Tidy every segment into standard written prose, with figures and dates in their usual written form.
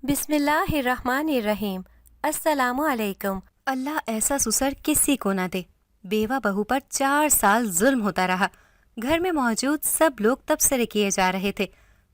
بسم اللہ الرحمن الرحیم۔ السلام علیکم۔ اللہ ایسا سسر کسی کو نہ دے۔ بیوہ بہو پر 4 سال ظلم ہوتا رہا۔ گھر میں موجود سب لوگ تبصرے کیے جا رہے تھے۔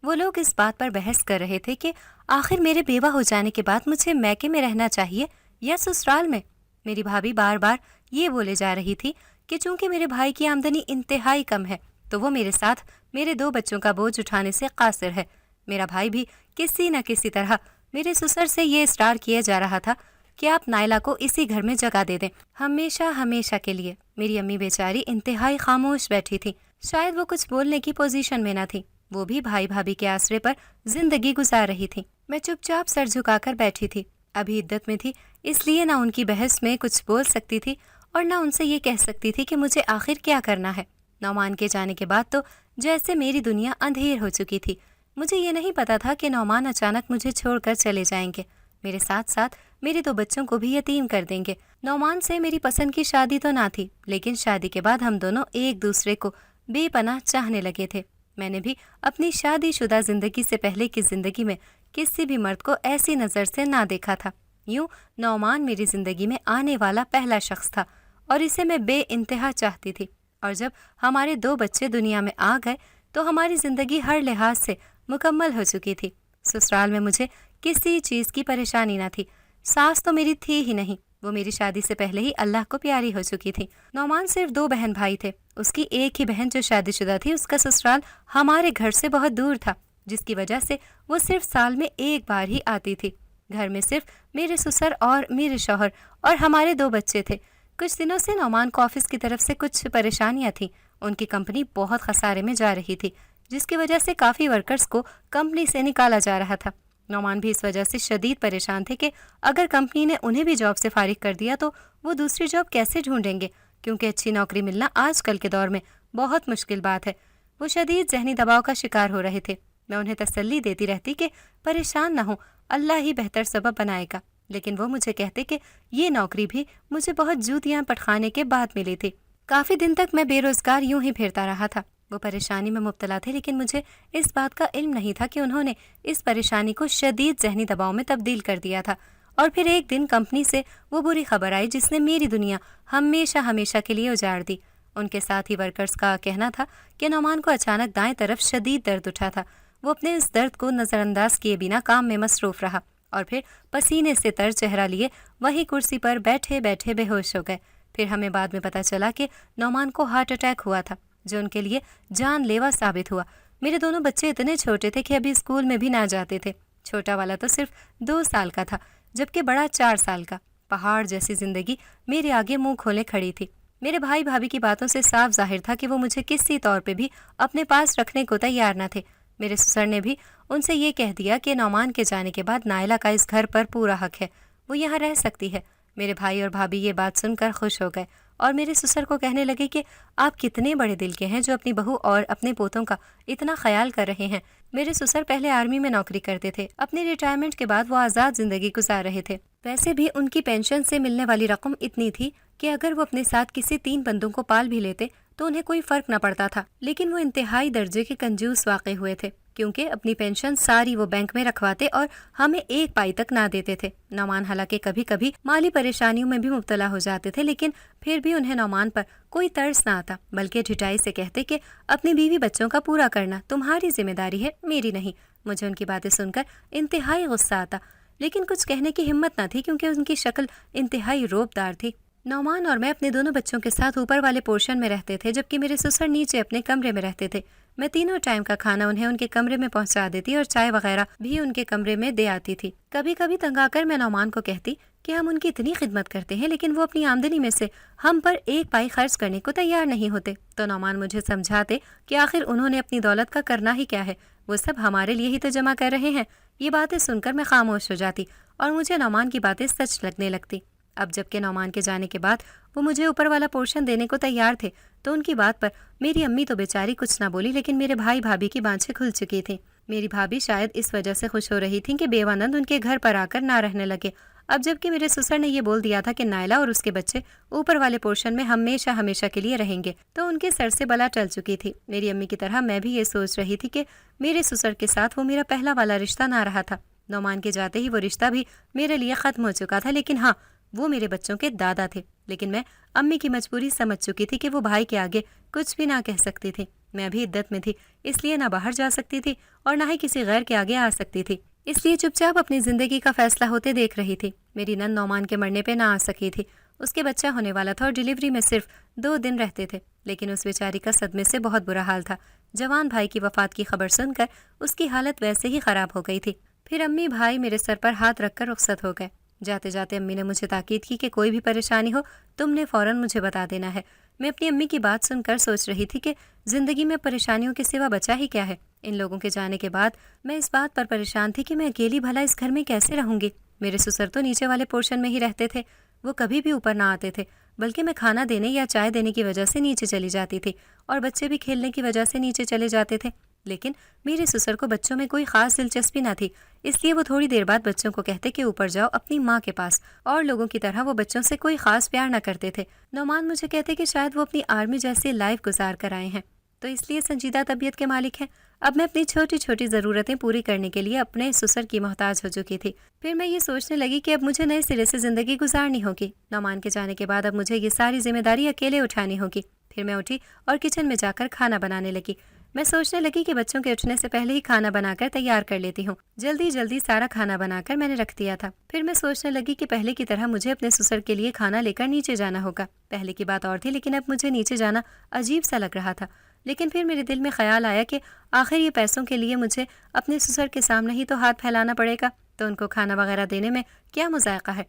وہ لوگ اس بات پر بحث کر رہے تھے کہ آخر میرے بیوہ ہو جانے کے بعد مجھے میکے میں رہنا چاہیے یا سسرال میں۔ میری بھابھی بار بار یہ بولے جا رہی تھی کہ چونکہ میرے بھائی کی آمدنی انتہائی کم ہے تو وہ میرے ساتھ میرے 2 بچوں کا بوجھ اٹھانے سے قاصر ہے۔ میرا بھائی بھی کسی نہ کسی طرح میرے سسر سے یہ اصرار کیا جا رہا تھا کہ آپ نائلہ کو اسی گھر میں جگہ دے دیں، ہمیشہ ہمیشہ کے لیے۔ میری امی بیچاری انتہائی خاموش بیٹھی تھی، شاید وہ کچھ بولنے کی پوزیشن میں نہ تھی۔ وہ بھی بھائی بھابھی کے آسرے پر زندگی گزار رہی تھی۔ میں چپ چاپ سر جھکا کر بیٹھی تھی۔ ابھی عدت میں تھی، اس لیے نہ ان کی بحث میں کچھ بول سکتی تھی اور نہ ان سے یہ کہہ سکتی تھی کہ مجھے آخر کیا کرنا ہے۔ نعمان کے جانے کے بعد تو جیسے میری دنیا اندھیر ہو چکی تھی۔ مجھے یہ نہیں پتا تھا کہ نعمان اچانک مجھے چھوڑ کر چلے جائیں گے، میرے ساتھ ساتھ میرے 2 بچوں کو بھی یتیم کر دیں گے۔ نعمان سے میری پسند کی شادی تو نہ تھی، لیکن شادی کے بعد ہم دونوں ایک دوسرے کو بے پناہ چاہنے لگے تھے۔ میں نے بھی اپنی شادی شدہ زندگی سے پہلے کی زندگی میں کسی بھی مرد کو ایسی نظر سے نہ دیکھا تھا۔ یوں نعمان میری زندگی میں آنے والا پہلا شخص تھا اور اسے میں بے انتہا چاہتی تھی۔ اور جب ہمارے 2 بچے دنیا میں آ گئے تو ہماری زندگی ہر لحاظ سے مکمل ہو چکی تھی۔ سسرال میں مجھے کسی چیز کی پریشانی نہ تھی۔ ساس تو میری تھی ہی نہیں، وہ میری شادی سے پہلے ہی اللہ کو پیاری ہو چکی تھی۔ نعمان صرف 2 بہن بھائی تھے۔ اس کی ایک ہی بہن جو شادی شدہ تھی، اس کا سسرال ہمارے گھر سے بہت دور تھا، جس کی وجہ سے وہ صرف سال میں ایک بار ہی آتی تھی۔ گھر میں صرف میرے سسر اور میرے شوہر اور ہمارے 2 بچے تھے۔ کچھ دنوں سے نعمان کو آفس کی طرف سے کچھ پریشانیاں تھیں۔ ان کی کمپنی بہت خسارے میں جا رہی تھی، جس کی وجہ سے کافی ورکرز کو کمپنی سے نکالا جا رہا تھا۔ نعمان بھی اس وجہ سے شدید پریشان تھے کہ اگر کمپنی نے انہیں بھی جاب سے فارغ کر دیا تو وہ دوسری جاب کیسے ڈھونڈیں گے، کیونکہ اچھی نوکری ملنا آج کل کے دور میں بہت مشکل بات ہے۔ وہ شدید ذہنی دباؤ کا شکار ہو رہے تھے۔ میں انہیں تسلی دیتی رہتی کہ پریشان نہ ہوں، اللہ ہی بہتر سبب بنائے گا، لیکن وہ مجھے کہتے کہ یہ نوکری بھی مجھے بہت جوتیاں پٹخانے کے بعد ملی تھی۔ کافی دن تک میں بے روزگار یوں ہی پھرتا رہا تھا۔ وہ پریشانی میں مبتلا تھے، لیکن مجھے اس بات کا علم نہیں تھا کہ انہوں نے اس پریشانی کو شدید ذہنی دباؤ میں تبدیل کر دیا تھا۔ اور پھر ایک دن کمپنی سے وہ بری خبر آئی جس نے میری دنیا ہمیشہ ہمیشہ کے لیے اجاڑ دی۔ ان کے ساتھی ورکرز کا کہنا تھا کہ نعمان کو اچانک دائیں طرف شدید درد اٹھا تھا۔ وہ اپنے اس درد کو نظر انداز کیے بنا کام میں مصروف رہا اور پھر پسینے سے تر چہرہ لیے وہی کرسی پر بیٹھے بیٹھے بے ہوش ہو گئے۔ پھر ہمیں بعد میں پتہ چلا کہ نعمان کو ہارٹ اٹیک ہوا تھا، جو ان کے لیے جان لیوا ثابت ہوا۔ میرے دونوں بچے اتنے چھوٹے تھے کہ ابھی اسکول میں بھی نہ جاتے تھے۔ چھوٹا والا تو صرف 2 سال کا تھا، جبکہ بڑا 4 سال کا۔ پہاڑ جیسی زندگی میرے آگے منہ کھولے کھڑی تھی۔ میرے بھائی بھابھی کی باتوں سے صاف ظاہر تھا کہ وہ مجھے کسی طور پہ بھی اپنے پاس رکھنے کو تیار نہ تھے۔ میرے سسر نے بھی ان سے یہ کہہ دیا کہ نعمان کے جانے کے بعد نائلہ کا اس گھر پر پورا حق ہے، وہ یہاں رہ سکتی ہے۔ میرے بھائی اور بھابھی یہ بات سن کر خوش ہو گئے اور میرے سسر کو کہنے لگے کہ آپ کتنے بڑے دل کے ہیں جو اپنی بہو اور اپنے پوتوں کا اتنا خیال کر رہے ہیں۔ میرے سسر پہلے آرمی میں نوکری کرتے تھے۔ اپنی ریٹائرمنٹ کے بعد وہ آزاد زندگی گزار رہے تھے۔ ویسے بھی ان کی پینشن سے ملنے والی رقم اتنی تھی کہ اگر وہ اپنے ساتھ کسی 3 بندوں کو پال بھی لیتے تو انہیں کوئی فرق نہ پڑتا تھا، لیکن وہ انتہائی درجے کے کنجوس واقع ہوئے تھے، کیونکہ اپنی پینشن ساری وہ بینک میں رکھواتے اور ہمیں 1 پائی تک نہ دیتے تھے۔ نعمان حالانکہ کبھی کبھی مالی پریشانیوں میں بھی مبتلا ہو جاتے تھے، لیکن پھر بھی انہیں نعمان پر کوئی ترس نہ آتا، بلکہ ڈھٹائی سے کہتے کہ اپنی بیوی بچوں کا پورا کرنا تمہاری ذمہ داری ہے، میری نہیں۔ مجھے ان کی باتیں سن کر انتہائی غصہ آتا، لیکن کچھ کہنے کی ہمت نہ تھی کیونکہ ان کی شکل انتہائی روب دار تھی۔ نعمان اور میں اپنے دونوں بچوں کے ساتھ اوپر والے پورشن میں رہتے تھے، جبکہ میرے سسر نیچے اپنے کمرے میں رہتے تھے۔ میں تینوں ٹائم کا کھانا انہیں ان کے کمرے میں پہنچا دیتی اور چائے وغیرہ بھی ان کے کمرے میں دے آتی تھی۔ کبھی کبھی تنگ آ کر میں نعمان کو کہتی کہ ہم ان کی اتنی خدمت کرتے ہیں، لیکن وہ اپنی آمدنی میں سے ہم پر 1 پائی خرچ کرنے کو تیار نہیں ہوتے، تو نعمان مجھے سمجھاتے کہ آخر انہوں نے اپنی دولت کا کرنا ہی کیا ہے، وہ سب ہمارے لیے ہی تو جمع کر رہے ہیں۔ یہ باتیں سن کر میں خاموش ہو جاتی اور مجھے نعمان کی باتیں سچ لگنے لگتی۔ اب جب کہ نعمان کے جانے کے بعد وہ مجھے اوپر والا پورشن دینے کو تیار تھے تو ان کی بات پر میری امی تو بیچاری کچھ نہ بولی، لیکن میرے بھائی بھابھی کی بانچیں کھل چکی تھیں۔ میری بھابھی شاید اس وجہ سے خوش ہو رہی تھیں کہ بیوہ نند ان کے گھر پر آ کر نہ رہنے لگے۔ اب جب کہ میرے سسر نے یہ بول دیا تھا کہ نائلہ اور اس کے بچے اوپر والے پورشن میں ہمیشہ ہمیشہ کے لیے رہیں گے، تو ان کے سر سے بلا ٹل چکی تھی۔ میری امی کی طرح میں بھی یہ سوچ رہی تھی کہ میرے سسر کے ساتھ وہ میرا پہلا والا رشتہ نہ رہا تھا، نعمان کے جاتے ہی وہ رشتہ بھی میرے لیے ختم ہو چکا تھا، لیکن ہاں، وہ میرے بچوں کے دادا تھے۔ لیکن میں امی کی مجبوری سمجھ چکی تھی کہ وہ بھائی کے آگے کچھ بھی نہ کہہ سکتی تھی۔ میں ابھی عدت میں تھی، اس لیے نہ باہر جا سکتی تھی اور نہ ہی کسی غیر کے آگے آ سکتی تھی، اس لیے چپ چاپ اپنی زندگی کا فیصلہ ہوتے دیکھ رہی تھی۔ میری نند نعمان کے مرنے پہ نہ آ سکی تھی، اس کے بچہ ہونے والا تھا اور ڈیلیوری میں صرف 2 دن رہتے تھے، لیکن اس بیچاری کا صدمے سے بہت برا حال تھا۔ جوان بھائی کی وفات کی خبر سن کر اس کی حالت ویسے ہی خراب ہو گئی تھی۔ پھر امی بھائی میرے سر پر ہاتھ رکھ کر رخصت ہو گئے۔ جاتے جاتے امی نے مجھے تاکید کی کہ کوئی بھی پریشانی ہو تم نے فوراً مجھے بتا دینا ہے۔ میں اپنی امی کی بات سن کر سوچ رہی تھی کہ زندگی میں پریشانیوں کے سوا بچا ہی کیا ہے۔ ان لوگوں کے جانے کے بعد میں اس بات پر پریشان تھی کہ میں اکیلی بھلا اس گھر میں کیسے رہوں گی۔ میرے سسر تو نیچے والے پورشن میں ہی رہتے تھے، وہ کبھی بھی اوپر نہ آتے تھے، بلکہ میں کھانا دینے یا چائے دینے کی وجہ سے نیچے چلی جاتی تھی اور بچے بھی کھیلنے کی وجہ سے نیچے چلے جاتے تھے۔ لیکن میرے سسر کو بچوں میں کوئی خاص دلچسپی نہ تھی، اس لیے وہ تھوڑی دیر بعد بچوں کو کہتے کہ اوپر جاؤ اپنی ماں کے پاس، اور لوگوں کی طرح وہ بچوں سے کوئی خاص پیار نہ کرتے تھے۔ نعمان مجھے کہتے کہ شاید وہ اپنی آرمی جیسی لائف گزار کر آئے ہیں، تو اس لیے سنجیدہ طبیعت کے مالک ہیں۔ اب میں اپنی چھوٹی چھوٹی ضرورتیں پوری کرنے کے لیے اپنے سسر کی محتاج ہو چکی تھی۔ پھر میں یہ سوچنے لگی کہ اب مجھے نئے سرے سے زندگی گزارنی ہوگی۔ نعمان کے جانے کے بعد اب مجھے یہ ساری ذمہ داری اکیلے اٹھانی ہوگی۔ پھر میں اٹھی اور کچن میں جا کر کھانا بنانے لگی۔ میں سوچنے لگی کہ بچوں کے اٹھنے سے پہلے ہی کھانا بنا کر تیار کر لیتی ہوں۔ جلدی جلدی سارا کھانا بنا کر میں نے رکھ دیا تھا۔ پھر میں سوچنے لگی کہ پہلے کی طرح مجھے اپنے سسر کے لیے کھانا لے کر نیچے جانا ہوگا۔ پہلے کی بات اور تھی، لیکن اب مجھے نیچے جانا عجیب سا لگ رہا تھا۔ لیکن پھر میرے دل میں خیال آیا کہ آخر یہ پیسوں کے لیے مجھے اپنے سسر کے سامنے ہی تو ہاتھ پھیلانا پڑے گا، تو ان کو کھانا وغیرہ دینے میں کیا مذائقہ ہے۔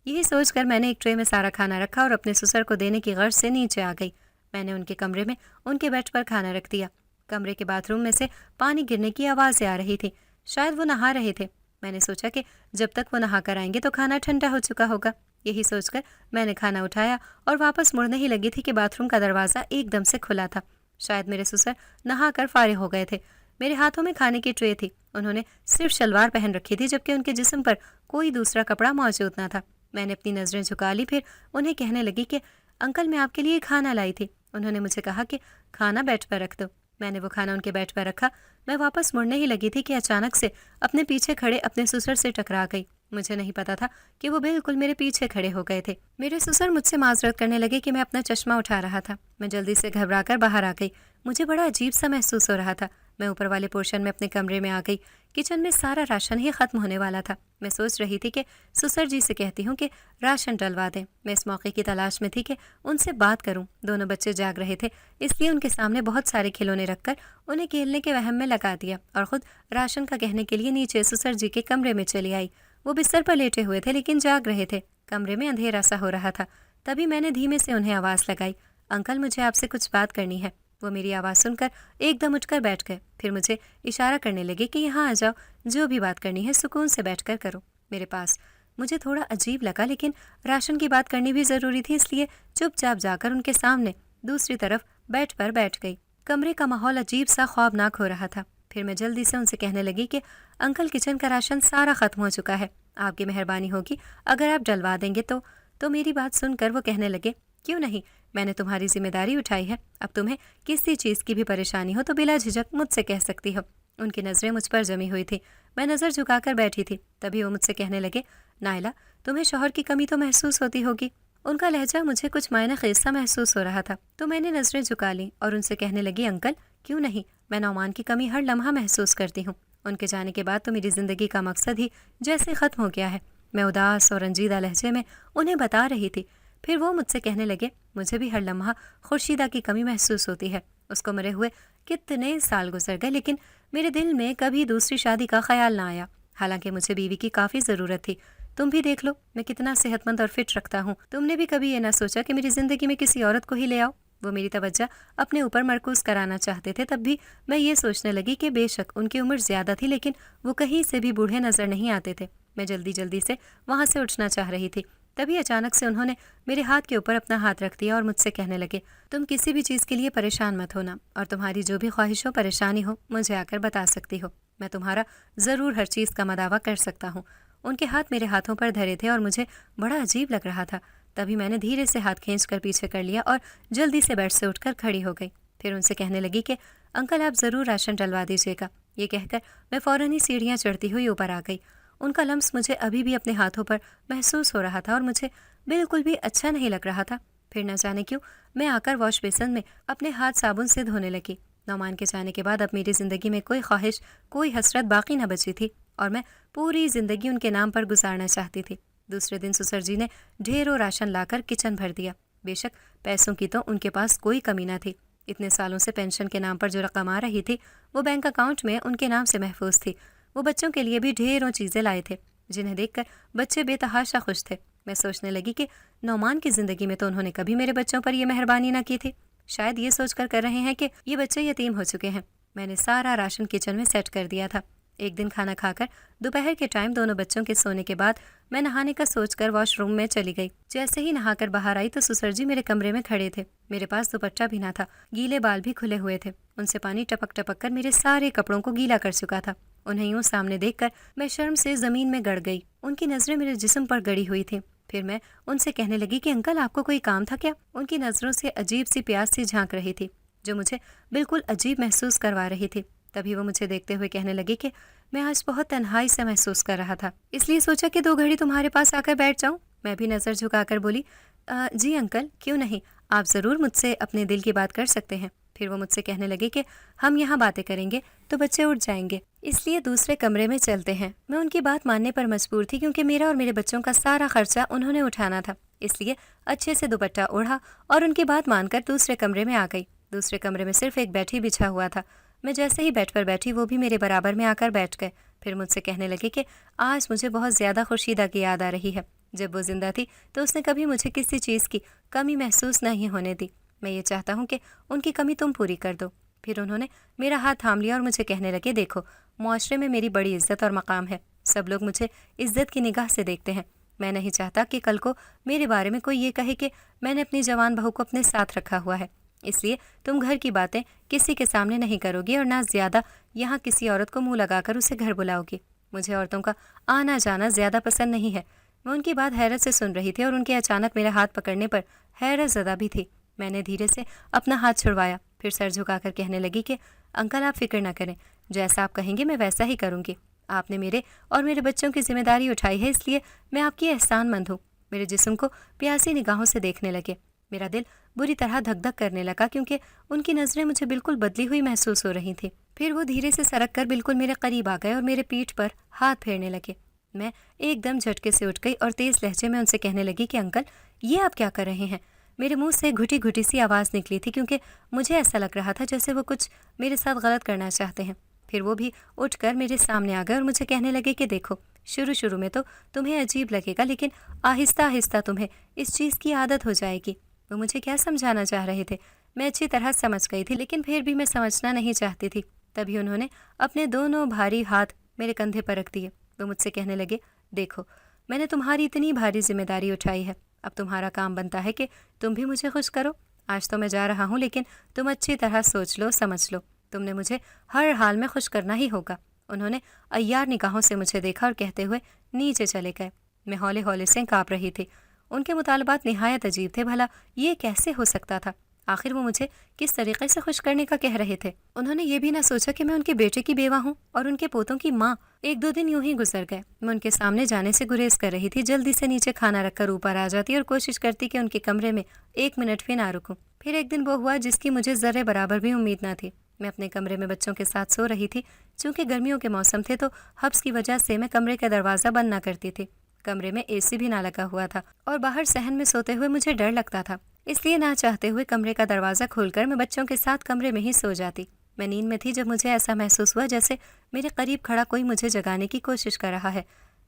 یہی سوچ کر میں نے ایک ٹرے میں سارا کھانا رکھا اور اپنے سسر کو دینے کی غرض سے نیچے آ گئی۔ میں نے ان کے کمرے میں ان کے بیڈ پر کھانا رکھ دیا۔ کمرے کے باتھ روم میں سے پانی گرنے کی آوازیں آ رہی تھی، شاید وہ نہا رہے تھے۔ میں نے سوچا کہ جب تک وہ نہا کر آئیں گے تو کھانا ٹھنڈا ہو چکا ہوگا۔ یہی سوچ کر میں نے کھانا اٹھایا اور واپس مڑنے ہی لگی تھی کہ باتھ روم کا دروازہ ایک دم سے کھلا تھا۔ شاید میرے سسر نہا کر فارغ ہو گئے تھے۔ میرے ہاتھوں میں کھانے کی ٹرے تھی، انہوں نے صرف شلوار پہن رکھی تھی، جبکہ ان کے جسم پر کوئی دوسرا کپڑا موجود نہ تھا۔ میں نے اپنی نظریں جھکا لی، پھر انہیں کہنے لگی کہ انکل میں آپ کے لیے کھانا لائی تھی۔ انہوں نے مجھے کہا کہ کھانا بیڈ پر رکھ دو۔ میں نے وہ کھانا ان کے بیڈ پر رکھا۔ میں واپس مڑنے ہی لگی تھی کہ اچانک سے اپنے پیچھے کھڑے اپنے سسر سے ٹکرا گئی۔ مجھے نہیں پتا تھا کہ وہ بالکل میرے پیچھے کھڑے ہو گئے تھے۔ میرے سسر مجھ سے معذرت کرنے لگے کہ میں اپنا چشمہ اٹھا رہا تھا۔ میں جلدی سے گھبرا کر باہر آ گئی۔ مجھے بڑا عجیب سا محسوس ہو رہا تھا۔ میں اوپر والے پورشن میں اپنے کمرے میں آ گئی۔ کچن میں سارا راشن ہی ختم ہونے والا تھا۔ میں سوچ رہی تھی کہ سسر جی سے کہتی ہوں کہ راشن ڈلوا دیں۔ میں اس موقع کی تلاش میں تھی کہ ان سے بات کروں۔ دونوں بچے جاگ رہے تھے، اس لیے ان کے سامنے بہت سارے کھلونے رکھ کر انہیں کھیلنے کے وہم میں لگا دیا اور خود راشن کا کہنے کے لیے نیچے سسر جی کے کمرے میں چلی آئی۔ وہ بستر پر لیٹے ہوئے تھے لیکن جاگ رہے تھے۔ کمرے میں اندھیرا سا ہو رہا تھا۔ تبھی میں نے دھیمے سے انہیں آواز لگائی، انکل مجھے آپ سے کچھ بات کرنی ہے۔ وہ میری آواز سن کر ایک دم اٹھ کر بیٹھ گئے، پھر مجھے اشارہ کرنے لگے کہ یہاں آ جاؤ، جو بھی بات کرنی ہے سکون سے بیٹھ کر کرو میرے پاس۔ مجھے تھوڑا عجیب لگا، لیکن راشن کی بات کرنی بھی ضروری تھی، اس لیے چپ چاپ جا کر ان کے سامنے دوسری طرف بیڈ پر بیٹھ گئی۔ کمرے کا ماحول عجیب سا خوابناک ہو رہا تھا۔ پھر میں جلدی سے ان سے کہنے لگی کہ انکل کچن کا راشن سارا ختم ہو چکا ہے، آپ کی مہربانی ہوگی اگر آپ ڈلوا دیں گے تو میری بات سن کر وہ کہنے لگے، کیوں نہیں، میں نے تمہاری ذمہ داری اٹھائی ہے، اب تمہیں کسی چیز کی بھی پریشانی ہو تو بلا جھجک مجھ سے کہہ سکتی ہو۔ ان کی نظریں مجھ پر جمی ہوئی تھی۔ میں نظر جھکا کر بیٹھی تھی، تبھی وہ مجھ سے کہنے لگے، نائلہ تمہیں شوہر کی کمی تو محسوس ہوتی ہوگی۔ ان کا لہجہ مجھے کچھ معنی خیز سا محسوس ہو رہا تھا، تو میں نے نظریں جھکا لیں اور ان سے کہنے لگی، انکل کیوں نہیں، میں نعمان کی کمی ہر لمحہ محسوس کرتی ہوں۔ ان کے جانے کے بعد تو میری زندگی کا مقصد ہی جیسے ختم ہو گیا ہے۔ میں اداس اور رنجیدہ لہجے میں انہیں بتا رہی تھی۔ پھر وہ مجھ سے کہنے لگے، مجھے بھی ہر لمحہ خورشیدہ کی کمی محسوس ہوتی ہے، اس کو مرے ہوئے کتنے سال گزر گئے، لیکن میرے دل میں کبھی دوسری شادی کا خیال نہ آیا، حالانکہ مجھے بیوی کی کافی ضرورت تھی۔ تم بھی دیکھ لو میں کتنا صحت مند اور فٹ رکھتا ہوں، تم نے بھی کبھی یہ نہ سوچا کہ میری زندگی میں کسی عورت کو ہی لے آؤ۔ وہ میری توجہ اپنے اوپر مرکوز کرانا چاہتے تھے، تب بھی میں یہ سوچنے لگی کہ بے شک ان کی عمر زیادہ تھی، لیکن وہ کہیں سے بھی بوڑھے نظر نہیں آتے تھے۔ میں جلدی جلدی سے وہاں سے اٹھنا چاہ رہی تھی، تبھی اچانک سے انہوں نے میرے ہاتھ کے اوپر اپنا ہاتھ رکھ دیا اور مجھ سے کہنے لگے، تم کسی بھی چیز کے لیے پریشان مت ہونا، اور تمہاری جو بھی خواہش ہو پریشانی ہو مجھے آ کر بتا سکتی ہو، میں تمہارا ضرور ہر چیز کا مداوع کر سکتا ہوں۔ ان کے ہاتھ میرے ہاتھوں پر دھرے تھے اور مجھے بڑا عجیب لگ رہا تھا، تبھی میں نے دھیرے سے ہاتھ کھینچ کر پیچھے کر لیا اور جلدی سے بیڈ سے اٹھ کر کھڑی ہو گئی۔ پھر ان سے کہنے لگی کہ انکل آپ ضرور راشن ڈلوا دیجیے گا۔ یہ کہہ کر میں فوراً ہی سیڑھیاں چڑھتی ہوئی اوپر آ گئی۔ ان کا لمس مجھے ابھی بھی اپنے ہاتھوں پر محسوس ہو رہا تھا اور مجھے بالکل بھی اچھا نہیں لگ رہا تھا۔ پھر نہ جانے کیوں میں آ کر واش بیسن میں اپنے ہاتھ صابن سے دھونے لگی۔ نعمان کے جانے کے بعد اب میری زندگی میں کوئی خواہش، کوئی حسرت باقی نہ بچی تھی اور میں پوری زندگی ان کے نام پر گزارنا چاہتی تھی۔ دوسرے دن سسر جی نے ڈھیروں راشن لا کر کچن بھر دیا۔ بے شک پیسوں کی تو ان کے پاس کوئی کمی نہ تھی۔ اتنے سالوں سے پینشن کے نام پر جو رقم آ رہی تھی وہ بینک اکاؤنٹ میں ان کے نام سے محفوظ تھی۔ وہ بچوں کے لیے بھی ڈھیروں چیزیں لائے تھے جنہیں دیکھ کر بچے بے تحاشا خوش تھے۔ میں سوچنے لگی کہ نعمان کی زندگی میں تو انہوں نے کبھی میرے بچوں پر یہ مہربانی نہ کی تھی۔ شاید یہ سوچ کر رہے ہیں کہ یہ بچے یتیم ہو چکے ہیں۔ میں نے سارا راشن کچن میں سیٹ کر دیا تھا۔ ایک دن کھانا کھا کر دوپہر کے ٹائم دونوں بچوں کے سونے کے بعد میں نہانے کا سوچ کر واش روم میں چلی گئی۔ جیسے ہی نہا کر باہر آئی تو سسر جی میرے کمرے میں کھڑے تھے۔ میرے پاس دوپٹہ بھی نہ تھا، گیلے بال بھی کھلے ہوئے تھے، ان سے پانی ٹپک ٹپک کر میرے سارے کپڑوں کو گیلا کر چکا تھا۔ انہیں یوں سامنے دیکھ کر میں شرم سے زمین میں گڑ گئی۔ ان کی نظریں میرے جسم پر گڑی ہوئی تھیں۔ پھر میں ان سے کہنے لگی کہ انکل آپ کو کوئی کام تھا کیا؟ ان کی نظروں سے عجیب سی پیاس سی جھانک رہی تھی جو مجھے بالکل عجیب محسوس کروا رہی تھی۔ تبھی وہ مجھے دیکھتے ہوئے کہنے لگی کہ میں آج بہت تنہائی سے محسوس کر رہا تھا، اس لیے سوچا کہ 2 گھڑی تمہارے پاس آ کر بیٹھ جاؤں۔ میں بھی نظر جھکا کر بولی جی انکل، کیوں نہیں، آپ ضرور مجھ سے اپنے دل کی بات کر سکتے ہیں۔ پھر وہ مجھ سے کہنے لگے کہ ہم یہاں باتیں کریں گے تو بچے اٹھ جائیں گے، اس لیے دوسرے کمرے میں چلتے ہیں۔ میں ان کی بات ماننے پر مجبور تھی کیونکہ میرا اور میرے بچوں کا سارا خرچہ انہوں نے اٹھانا تھا، اس لیے اچھے سے دوپٹہ اوڑھا اور ان کی بات مان کر دوسرے کمرے میں آ گئی۔ دوسرے کمرے میں صرف ایک بیٹھی بچھا ہوا تھا۔ میں جیسے ہی بیڈ پر بیٹھی وہ بھی میرے برابر میں آ کر بیٹھ گئے۔ پھر مجھ سے کہنے لگے کہ آج مجھے بہت زیادہ خورشیدہ کی یاد آ رہی ہے۔ جب وہ زندہ تھی تو اس نے کبھی مجھے کسی چیز کی کمی محسوس نہیں ہونے دی۔ میں یہ چاہتا ہوں کہ ان کی کمی تم پوری کر دو۔ پھر انہوں نے میرا ہاتھ تھام لیا اور مجھے کہنے لگے دیکھو، معاشرے میں میری بڑی عزت اور مقام ہے، سب لوگ مجھے عزت کی نگاہ سے دیکھتے ہیں۔ میں نہیں چاہتا کہ کل کو میرے بارے میں کوئی یہ کہے کہ میں نے اپنی جوان بہو کو اپنے ساتھ رکھا ہوا ہے، اس لیے تم گھر کی باتیں کسی کے سامنے نہیں کرو گی اور نہ زیادہ یہاں کسی عورت کو منہ لگا کر اسے گھر بلاؤ گی۔ مجھے عورتوں کا آنا جانا زیادہ پسند نہیں ہے۔ میں ان کی بات حیرت سے سن رہی تھی اور ان کے اچانک میرا ہاتھ پکڑنے پر حیرت زدہ بھی تھی۔ میں نے دھیرے سے اپنا ہاتھ چھڑوایا، پھر سر جھکا کر کہنے لگی کہ انکل آپ فکر نہ کریں، جیسا آپ کہیں گے میں ویسا ہی کروں گی۔ آپ نے میرے اور میرے بچوں کی ذمہ داری اٹھائی ہے، اس لیے میں آپ کی احسان مند ہوں۔ میرے جسم کو پیاسی نگاہوں سے دیکھنے لگے۔ میرا دل بری طرح دھک دھک کرنے لگا کیونکہ ان کی نظریں مجھے بالکل بدلی ہوئی محسوس ہو رہی تھیں۔ پھر وہ دھیرے سے سرک کر بالکل میرے قریب آ گئے اور میرے پیٹھ پر ہاتھ پھیرنے لگے۔ میں ایک دم جھٹکے سے اٹھ گئی اور تیز لہجے میں ان سے کہنے لگی کہ انکل یہ آپ کیا کر رہے ہیں؟ میرے منہ سے گھٹی گھٹی سی آواز نکلی تھی کیونکہ مجھے ایسا لگ رہا تھا جیسے وہ کچھ میرے ساتھ غلط کرنا چاہتے ہیں۔ پھر وہ بھی اٹھ کر میرے سامنے آ گئے اور مجھے کہنے لگے کہ دیکھو، شروع میں تو تمہیں عجیب لگے گا لیکن آہستہ آہستہ تمہیں اس چیز کی عادت ہو جائے گی۔ وہ مجھے کیا سمجھانا چاہ رہے تھے میں اچھی طرح سمجھ گئی تھی، لیکن پھر بھی میں سمجھنا نہیں چاہتی تھی۔ تبھی انہوں نے اپنے دونوں بھاری ہاتھ میرے کندھے پر رکھ دیے۔ وہ مجھ سے کہنے لگے دیکھو، میں نے تمہاری اتنی بھاری ذمہ داری اٹھائی ہے، اب تمہارا کام بنتا ہے کہ تم بھی مجھے خوش کرو۔ آج تو میں جا رہا ہوں لیکن تم اچھی طرح سوچ لو، سمجھ لو، تم نے مجھے ہر حال میں خوش کرنا ہی ہوگا۔ انہوں نے عیار نگاہوں سے مجھے دیکھا اور کہتے ہوئے نیچے چلے گئے۔ میں ہولے ہولے سے کانپ رہی تھی۔ ان کے مطالبات نہایت عجیب تھے، بھلا یہ کیسے ہو سکتا تھا؟ آخر وہ مجھے کس طریقے سے خوش کرنے کا کہہ رہے تھے؟ انہوں نے یہ بھی نہ سوچا کہ میں ان کے بیٹے کی بیوہ ہوں اور ان کے پوتوں کی ماں۔ 1-2 دن یوں ہی گزر گئے۔ میں ان کے سامنے جانے سے گریز کر رہی تھی، جلدی سے نیچے کھانا رکھ کر اوپر آ جاتی اور کوشش کرتی کہ ان کے کمرے میں 1 منٹ بھی نہ رکوں۔ پھر ایک دن وہ ہوا جس کی مجھے ذرے برابر بھی امید نہ تھی۔ میں اپنے کمرے میں بچوں کے ساتھ سو رہی تھی۔ چونکہ گرمیوں کے موسم تھے تو حبس کی وجہ سے میں کمرے کا دروازہ بند نہ کرتی تھی۔ کمرے میں اے سی بھی نہ لگا ہوا تھا اور باہر صحن میں سوتے ہوئے مجھے ڈر لگتا تھا، اس لیے نہ چاہتے ہوئے کمرے کا دروازہ کھول کر میں بچوں کے ساتھ کمرے میں ہی سو جاتی۔ میں نیند میں تھی جب مجھے ایسا محسوس ہوا جیسے میرے قریب کھڑا کوئی مجھے جگانے کی کوشش کر رہا ہے۔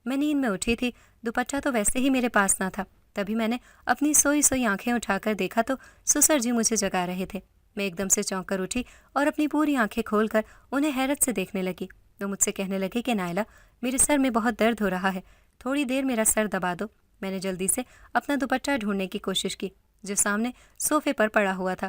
میں نیند میں اٹھی تھی، دوپٹہ تو ویسے ہی میرے پاس نہ تھا۔ تبھی میں نے اپنی سوئی آنکھیں اٹھا کر دیکھا تو سسر جی مجھے جگا رہے تھے۔ میں ایک دم سے چونک کر اٹھی اور اپنی پوری آنکھیں کھول کر انہیں حیرت سے دیکھنے لگی۔ وہ مجھ سے کہنے لگے کہ نائلہ، میرے سر میں بہت درد ہو رہا ہے، تھوڑی دیر میرا سر دبا دو۔ میں نے جلدی سے اپنا دوپٹہ ڈھونڈنے کی کوشش کی جو سامنے صوفے پر پڑا ہوا تھا۔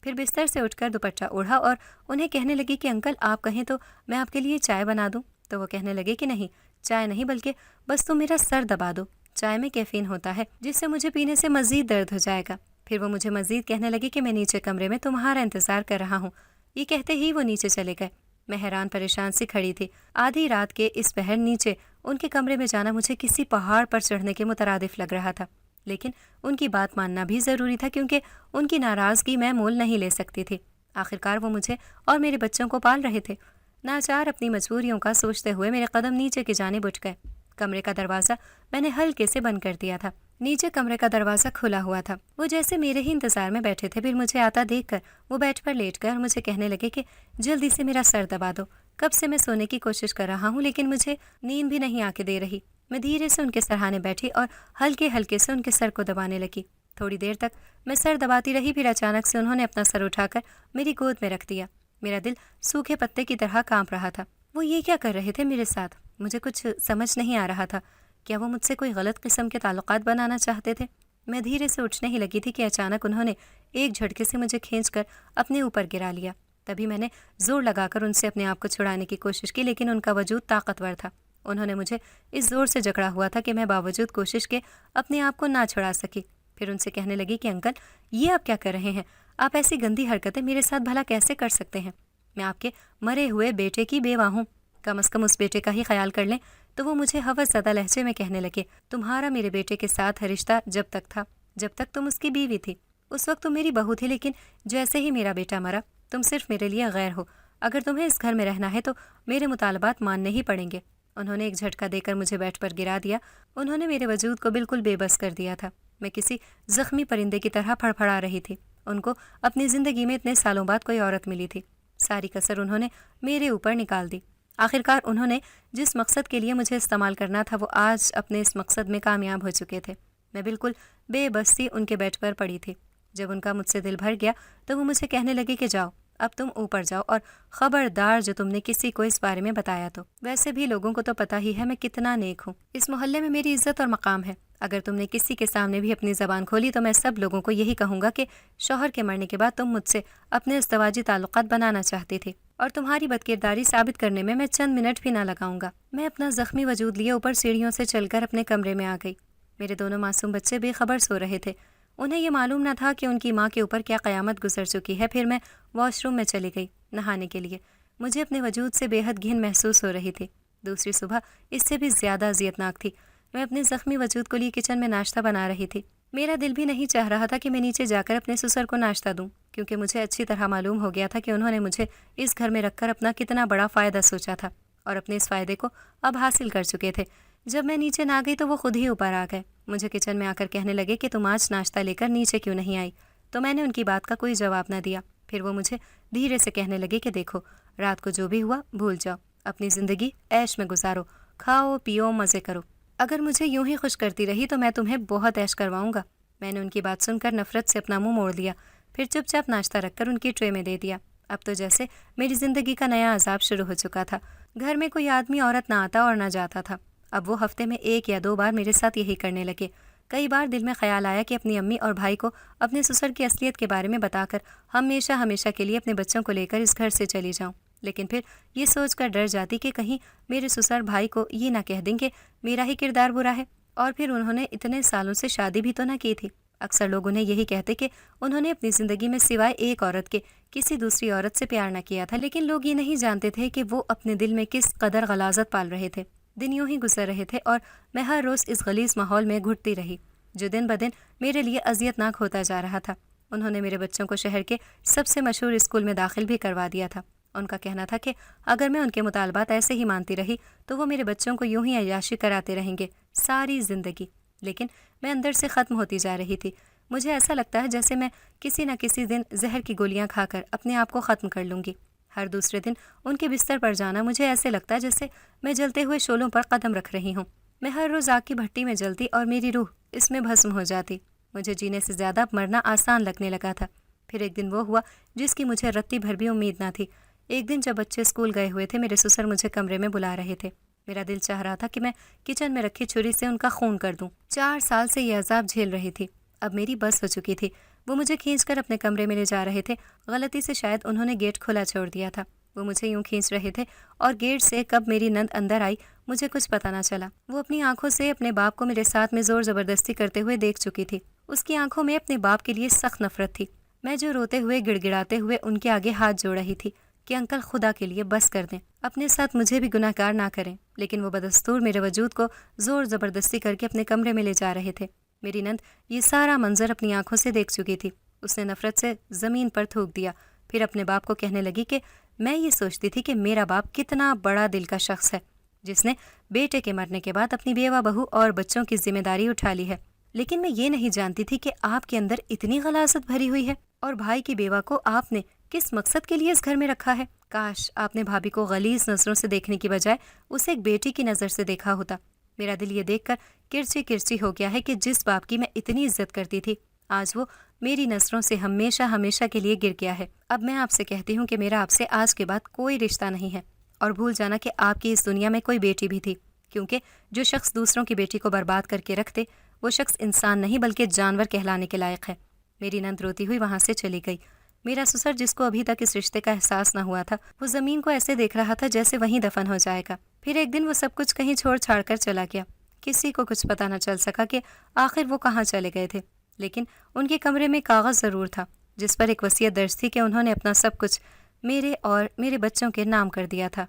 پھر بستر سے اٹھ کر دوپٹہ اوڑھا اور انہیں کہنے لگی کہ انکل آپ کہیں تو میں آپ کے لیے چائے بنا دوں؟ تو وہ کہنے لگے کہ نہیں، چائے نہیں، بلکہ بس تم میرا سر دبا دو، چائے میں کیفین ہوتا ہے جس سے مجھے پینے سے مزید درد ہو جائے گا۔ پھر وہ مجھے مزید کہنے لگی کہ میں نیچے کمرے میں تمہارا انتظار کر رہا ہوں۔ یہ کہتے ہی وہ نیچے چلے گئے۔ میں حیران پریشان سی کھڑی تھی۔ آدھی رات کے اس پہر نیچے ان کے کمرے میں جانا مجھے کسی پہاڑ پر چڑھنے کے مترادف لگ رہا تھا، لیکن ان کی بات ماننا بھی ضروری تھا کیونکہ ان کی ناراضگی میں مول نہیں لے سکتی تھی۔ آخرکار وہ مجھے اور میرے بچوں کو پال رہے تھے۔ ناچار اپنی مجبوریوں کا سوچتے ہوئے میرے قدم نیچے کی جانب اٹھ گئے۔ کمرے کا دروازہ میں نے ہلکے سے بند کر دیا تھا۔ نیچے کمرے کا دروازہ کھلا ہوا تھا۔ وہ جیسے میرے ہی انتظار میں بیٹھے تھے۔ پھر مجھے آتا دیکھ کر وہ بیٹھ پر لیٹ گئے اور مجھے کہنے لگے کہ جلدی سے میرا سر دبا دو، کب سے میں سونے کی کوشش کر رہا ہوں لیکن مجھے نیند بھی نہیں آ کے دے رہی۔ میں دھیرے سے ان کے سرہانے بیٹھی اور ہلکے ہلکے سے ان کے سر کو دبانے لگی۔ تھوڑی دیر تک میں سر دباتی رہی، پھر اچانک سے انہوں نے اپنا سر اٹھا کر میری گود میں رکھ دیا۔ میرا دل سوکھے پتے کی طرح کانپ رہا تھا۔ وہ یہ کیا کر رہے تھے میرے ساتھ؟ مجھے کچھ سمجھ نہیں آ رہا تھا۔ کیا وہ مجھ سے کوئی غلط قسم کے تعلقات بنانا چاہتے تھے؟ میں دھیرے سے اٹھنے ہی لگی تھی کہ اچانک انہوں نے ایک جھٹکے سے مجھے کھینچ کر اپنے اوپر گرا لیا۔ تبھی میں نے زور لگا کر ان سے اپنے آپ کو چھڑانے کی کوشش کی، لیکن ان کا وجود طاقتور تھا۔ انہوں نے مجھے اس زور سے جکڑا ہوا تھا کہ میں باوجود کوشش کے اپنے آپ کو نہ چھڑا سکی۔ پھر ان سے کہنے لگی کہ انکل، یہ آپ کیا کر رہے ہیں؟ آپ ایسی گندی حرکتیں میرے ساتھ بھلا کیسے کر سکتے ہیں؟ میں آپ کے مرے ہوئے بیٹے کی بیوہ ہوں، کم از کم اس بیٹے کا ہی خیال کر لیں۔ تو وہ مجھے ہوس زدہ لہجے میں کہنے لگے، تمہارا میرے بیٹے کے ساتھ رشتہ جب تک تھا جب تک تم اس کی بیوی تھی، اس وقت تم میری بہو تھی، لیکن جیسے ہی میرا بیٹا مرا تم صرف میرے لیے غیر ہو۔ اگر تمہیں اس گھر میں رہنا ہے تو میرے مطالبات ماننے ہی پڑیں گے۔ انہوں نے ایک جھٹکا دے کر مجھے بیڈ پر گرا دیا۔ انہوں نے میرے وجود کو بالکل بے بس کر دیا تھا۔ میں کسی زخمی پرندے کی طرح پھڑپھڑا رہی تھی۔ ان کو اپنی زندگی میں اتنے سالوں بعد کوئی عورت ملی تھی۔ ساری کسر انہوں نے میرے اوپر نکال دی۔ آخرکار انہوں نے جس مقصد کے لیے مجھے استعمال کرنا تھا وہ آج اپنے اس مقصد میں کامیاب ہو چکے تھے۔ میں بالکل بے بس سی ان کے بیڈ پر پڑی تھی۔ جب ان کا مجھ سے دل بھر گیا تو وہ مجھے کہنے لگے کہ جاؤ، اب تم اوپر جاؤ، اور خبردار جو تم نے کسی کو اس بارے میں بتایا تو۔ ویسے بھی لوگوں کو تو پتہ ہی ہے میں کتنا نیک ہوں، اس محلے میں میری عزت اور مقام ہے۔ اگر تم نے کسی کے سامنے بھی اپنی زبان کھولی تو میں سب لوگوں کو یہی کہوں گا کہ شوہر کے مرنے کے بعد تم مجھ سے اپنے ازدواجی تعلقات بنانا چاہتی تھی، اور تمہاری بدکرداری ثابت کرنے میں میں چند منٹ بھی نہ لگاؤں گا۔ میں اپنا زخمی وجود لیے اوپر سیڑھیوں سے چل کر اپنے کمرے میں آ گئی۔ میرے دونوں معصوم بچے بے خبر سو رہے تھے۔ انہیں یہ معلوم نہ تھا کہ ان کی ماں کے اوپر کیا قیامت گزر چکی ہے۔ پھر میں واش روم میں چلی گئی نہانے کے لیے۔ مجھے اپنے وجود سے بے حد گھن محسوس ہو رہی تھی۔ دوسری صبح اس سے بھی زیادہ اذیتناک تھی۔ میں اپنے زخمی وجود کو لیے کچن میں ناشتہ بنا رہی تھی۔ میرا دل بھی نہیں چاہ رہا تھا کہ میں نیچے جا کر اپنے سسر کو ناشتہ دوں، کیونکہ مجھے اچھی طرح معلوم ہو گیا تھا کہ انہوں نے مجھے اس گھر میں رکھ کر اپنا کتنا بڑا فائدہ سوچا تھا، اور اپنے اس فائدے کو اب حاصل کر چکے تھے۔ جب میں نیچے نہ گئی تو وہ خود ہی اوپر آ گئے۔ مجھے کچن میں آ کر کہنے لگے کہ تم آج ناشتہ لے کر نیچے کیوں نہیں آئی؟ تو میں نے ان کی بات کا کوئی جواب نہ دیا۔ پھر وہ مجھے دھیرے سے کہنے لگے کہ دیکھو، رات کو جو بھی ہوا بھول جاؤ، اپنی زندگی عیش میں گزارو، کھاؤ پیو مزے کرو۔ اگر مجھے یوں ہی خوش کرتی رہی تو میں تمہیں بہت عیش کرواؤں گا۔ میں نے ان کی بات سن کر نفرت سے اپنا منہ موڑ لیا، پھر چپ چاپ ناشتہ رکھ کر ان کی ٹرے میں دے دیا۔ اب تو جیسے میری زندگی کا نیا عذاب شروع ہو چکا تھا۔ گھر میں کوئی آدمی عورت نہ آتا اور نہ جاتا تھا۔ اب وہ ہفتے میں 1 یا 2 بار میرے ساتھ یہی کرنے لگے۔ کئی بار دل میں خیال آیا کہ اپنی امی اور بھائی کو اپنے سسر کی اصلیت کے بارے میں بتا کر ہمیشہ ہمیشہ کے لیے اپنے بچوں کو لے کر اس گھر سے چلی جاؤں، لیکن پھر یہ سوچ کر ڈر جاتی کہ کہیں میرے سسر بھائی کو یہ نہ کہہ دیں کہ میرا ہی کردار برا ہے، اور پھر انہوں نے اتنے سالوں سے شادی بھی تو نہ کی تھی۔ اکثر لوگ انہیں یہی کہتے کہ انہوں نے اپنی زندگی میں سوائے ایک عورت کے کسی دوسری عورت سے پیار نہ کیا تھا، لیکن لوگ یہ نہیں جانتے تھے کہ وہ اپنے دل میں کس قدر غلاظت پال رہے تھے۔ دن یوں ہی گزر رہے تھے اور میں ہر روز اس غلیظ ماحول میں گھٹتی رہی، جو دن بدن میرے لیے اذیت ناک ہوتا جا رہا تھا۔ انہوں نے میرے بچوں کو شہر کے سب سے مشہور اسکول میں داخل بھی کروا دیا تھا۔ ان کا کہنا تھا کہ اگر میں ان کے مطالبات ایسے ہی مانتی رہی تو وہ میرے بچوں کو یوں ہی عیاشی کراتے رہیں گے ساری زندگی۔ لیکن میں اندر سے ختم ہوتی جا رہی تھی۔ مجھے ایسا لگتا ہے جیسے میں کسی نہ کسی دن زہر کی گولیاں کھا کر اپنے آپ کو ختم کر لوں گی۔ ہر دوسرے دن ان کے بستر پر جانا مجھے ایسے لگتا ہے جیسے میں جلتے ہوئے شعلوں پر قدم رکھ رہی ہوں۔ میں ہر روز آگ کی بھٹی میں جلتی اور میری روح اس میں بھسم ہو جاتی۔ مجھے جینے سے زیادہ مرنا آسان لگنے لگا تھا۔ پھر ایک دن وہ ہوا جس کی مجھے رتی بھر بھی امید نہ تھی۔ ایک دن جب بچے اسکول گئے ہوئے تھے، میرے سسر مجھے کمرے میں بلا رہے تھے۔ میرا دل چاہ رہا تھا کہ میں کچن میں رکھی چھری سے ان کا خون کر دوں۔ 4 سال سے یہ عذاب جھیل رہی تھی، اب میری بس ہو چکی تھی۔ وہ مجھے کھینچ کر اپنے کمرے میں لے جا رہے تھے۔ غلطی سے شاید انہوں نے گیٹ کھلا چھوڑ دیا تھا۔ وہ مجھے یوں کھینچ رہے تھے اور گیٹ سے کب میری نند اندر آئی مجھے کچھ پتہ نہ چلا۔ وہ اپنی آنکھوں سے اپنے باپ کو میرے ساتھ میں زور زبردستی کرتے ہوئے دیکھ چکی تھی۔ اس کی آنکھوں میں اپنے باپ کے لیے سخت نفرت تھی۔ میں جو روتے ہوئے گڑ گڑاتے ہوئے ان کے آگے ہاتھ جوڑ رہی تھی، کہ انکل خدا کے لیے بس کر دیں، اپنے ساتھ مجھے بھی گناہ گار نہ کریں، لیکن وہ بدستور میرے وجود کو زور زبردستی کر کے اپنے کمرے میں لے جا رہے تھے۔ میری نند یہ سارا منظر اپنی آنکھوں سے دیکھ چکی تھی۔ اس نے نفرت سے زمین پر تھوک دیا، پھر اپنے باپ کو کہنے لگی کہ میں یہ سوچتی تھی کہ میرا باپ کتنا بڑا دل کا شخص ہے، جس نے بیٹے کے مرنے کے بعد اپنی بیوہ بہو اور بچوں کی ذمہ داری اٹھا لی ہے، لیکن میں یہ نہیں جانتی تھی کہ آپ کے اندر اتنی غلاظت بھری ہوئی ہے، اور بھائی کی بیوہ کو آپ نے کس مقصد کے لیے اس گھر میں رکھا ہے؟ کاش آپ نے بھابھی کو غلیظ نظروں سے دیکھنے کی بجائے اسے ایک بیٹی کی نظر سے دیکھا ہوتا۔ میرا دل یہ دیکھ کر کرچی کرچی ہو گیا ہے کہ جس باپ کی میں اتنی عزت کرتی تھی، آج وہ میری نظروں سے ہمیشہ ہمیشہ کے لیے گر گیا ہے۔ اب میں آپ سے کہتی ہوں کہ میرا آپ سے آج کے بعد کوئی رشتہ نہیں ہے، اور بھول جانا کہ آپ کی اس دنیا میں کوئی بیٹی بھی تھی، کیونکہ جو شخص دوسروں کی بیٹی کو برباد کر کے رکھتے وہ شخص انسان نہیں بلکہ جانور کہلانے کے لائق ہے۔ میری نند روتی ہوئی وہاں سے چلی گئی۔ میرا سسر، جس کو ابھی تک اس رشتے کا احساس نہ ہوا تھا، وہ زمین کو ایسے دیکھ رہا تھا جیسے وہیں دفن ہو جائے گا۔ پھر ایک دن وہ سب کچھ کہیں چھوڑ چھاڑ کر چلا گیا۔ کسی کو کچھ پتہ نہ چل سکا کہ آخر وہ کہاں چلے گئے تھے، لیکن ان کے کمرے میں کاغذ ضرور تھا جس پر ایک وصیت درج تھی کہ انہوں نے اپنا سب کچھ میرے اور میرے بچوں کے نام کر دیا تھا۔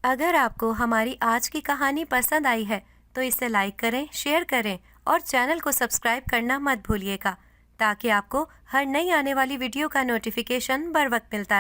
اگر آپ کو ہماری آج کی کہانی پسند آئی ہے تو اسے لائک کریں، شیئر کریں اور چینل کو سبسکرائب کرنا مت بھولیے گا، تاکہ آپ کو ہر نئی آنے والی ویڈیو کا نوٹیفیکیشن بر وقت ملتا رہے۔